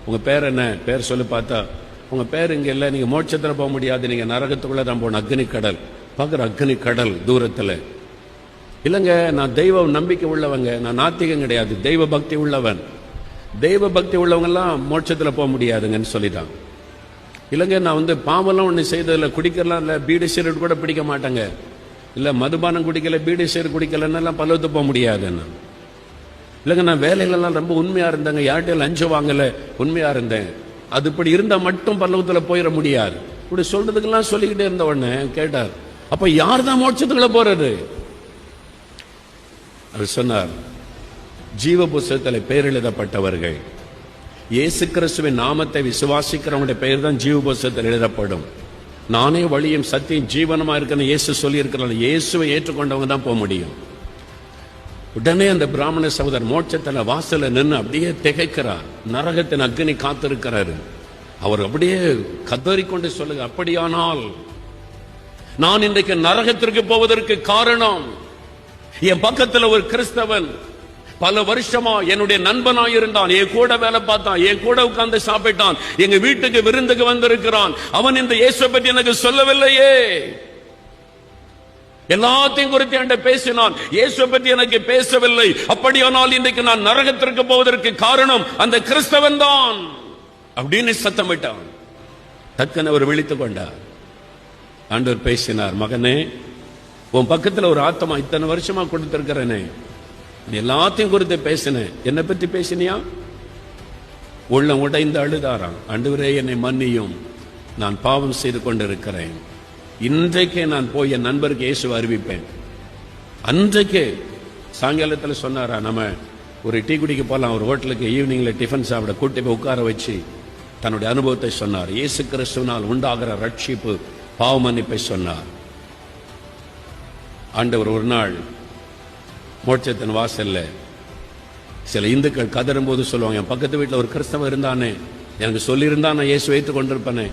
உங்கள் பேர் என்ன? பேர் சொல்லி பார்த்தா, உங்கள் பேர் இங்கே இல்லை, நீங்கள் மோட்சத்தில் போக முடியாது, நீங்கள் நரகத்துக்குள்ளே தான் போகணும். அக்னி கடல். பார்க்குற அக்னி கடல் தூரத்தில். இல்லைங்க, நான் தெய்வ நம்பிக்கை உள்ளவங்க, நான் நாத்திகம் கிடையாது, தெய்வ பக்தி உள்ளவன். தெய்வ பக்தி உள்ளவங்கெல்லாம் மோட்சத்தில் போக முடியாதுங்கன்னு சொல்லிட்டான். இல்லைங்க, நான் பாவெல்லாம் ஒன்று செய்ததில்லை, குடிக்கலாம் இல்லை, பீடி சிகரெட் கூட பிடிக்க மாட்டேங்க, இல்லை மதுபானம் குடிக்கல, பீடி சிகரெட் குடிக்கலன்னெல்லாம் பல்லவத்து போக முடியாதுன்னு. இல்லைங்க, நான் வேலையிலலாம் ரொம்ப உண்மையாக இருந்தேங்க, யார்கிட்ட லஞ்சம் வாங்கலை, உண்மையாக இருந்தேன். அது இப்படி இருந்தால் மட்டும் பல்லவத்தில் போயிட முடியாது. இப்படி சொல்றதுக்கெல்லாம் சொல்லிக்கிட்டே இருந்த உடனே கேட்டார், அப்போ யார் தான் மோட்சத்துக்குள்ள போறது? அவர் சொன்னார், ஜீவ புஸ்தகத்தில் பெயர் எழுதப்பட்டவர்கள், இயேசு கிறிஸ்துவின் நாமத்தை விசுவாசிக்கிறவங்களுடைய பெயர் தான் ஜீவ புஸ்தகத்தில் எழுதப்படும். நானே வழியும் சத்தியம் ஜீவனமா இருக்கணும் இயேசு சொல்லி இருக்கிறாங்க. இயேசுவை ஏற்றுக்கொண்டவங்க தான் போக முடியும். உடனே அந்த பிராமண சகோதரர் மோட்சத்தில் வாசல நின்று அப்படியே திகைக்கிறார். நரகத்தின் அக்னி காத்திருக்கிறாரு. அவர் அப்படியே கதறிக்கொண்டு சொல்லுங்க, அப்படியானால் நான் இன்றைக்கு நரகத்திற்கு போவதற்கு காரணம், என் பக்கத்தில் ஒரு கிறிஸ்தவன் பல வருஷமா என்னுடைய நண்பனாய் இருந்தான், என் கூட வேலை பார்த்தான், என் கூட உட்கார்ந்து சாப்பிட்டான், எங்க வீட்டுக்கு விருந்துக்கு வந்திருக்கிறான், அவன் இந்த இயேசுவை பற்றி எனக்கு சொல்லவில்லையே. எல்லாத்தையும் குறித்து என்கிட்ட பேசினான், இயேசுவை பற்றி எனக்கு பேசவில்லை. அப்படியானால் இன்றைக்கு நான் நரகத்திற்கு போவதற்கு காரணம் அந்த கிறிஸ்தவன் தான் அப்படின்னு சத்தமிட்டான். டக்குன்னு அவர் விழித்துக் கொண்டார். ஆண்டவர் பேசினார், மகனே, உன் பக்கத்தில் ஒரு ஆத்மா இத்தனை வருஷமா கொடுத்திருக்கிறேனே, எல்லாத்தையும் குறித்து பேசினேன், என்னை பற்றி பேசினியா? உள்ளம் உடைந்து அழுதாராம். ஆண்டவரே, என்னை மன்னியும், நான் பாவம் செய்து கொண்டிருக்கிறேன். இன்றைக்கே நான் போய் என் நண்பருக்கு இயேசுவை அறிவிப்பேன். அன்றைக்கு சாயங்காலத்தில் சொன்னாரா, நம்ம ஒரு டீ குடிக்க போகலாம், ஒரு ஹோட்டலுக்கு ஈவினிங்ல டிஃபன் சாப்பிட கூட்டி போய் உட்கார வச்சு தன்னுடைய அனுபவத்தை சொன்னார். இயேசு கிறிஸ்துவினால் உண்டாகிற ரட்சிப்பு, பாவ மன்னிப்பை சொன்னார். ஆண்டவர் ஒரு நாள் மோட்சத்தின் வாசல்ல சில இந்துக்கள் கதறும் போது சொல்லுவாங்க, என் பக்கத்து வீட்டில் ஒரு கிறிஸ்தவன் இருந்தானே, எனக்கு சொல்லியிருந்தா நான் இயேசு வைத்துக் கொண்டிருப்பேனே.